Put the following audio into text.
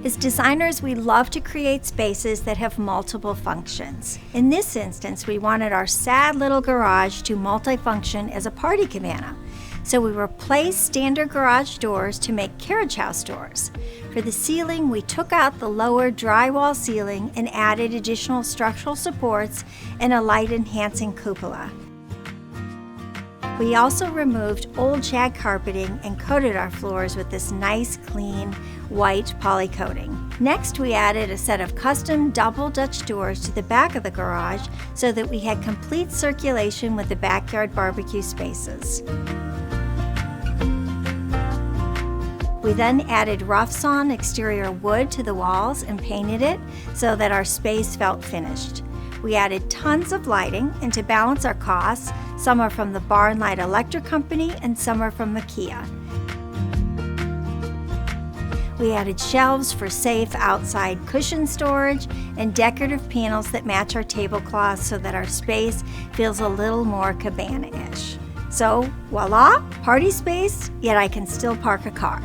As designers, we love to create spaces that have multiple functions. In this instance, we wanted our sad little garage to multifunction as a party cabana. So we replaced standard garage doors to make carriage house doors. For the ceiling, we took out the lower drywall ceiling and added additional structural supports and a light-enhancing cupola. We also removed old shag carpeting and coated our floors with this nice, clean, white poly coating. Next, we added a set of custom double Dutch doors to the back of the garage so that we had complete circulation with the backyard barbecue spaces. We then added rough-sawn exterior wood to the walls and painted it so that our space felt finished. We added tons of lighting, and to balance our costs, some are from the Barn Light Electric Company and some are from Makeover. We added shelves for safe outside cushion storage and decorative panels that match our tablecloths so that our space feels a little more cabana-ish. So, voila, party space, yet I can still park a car.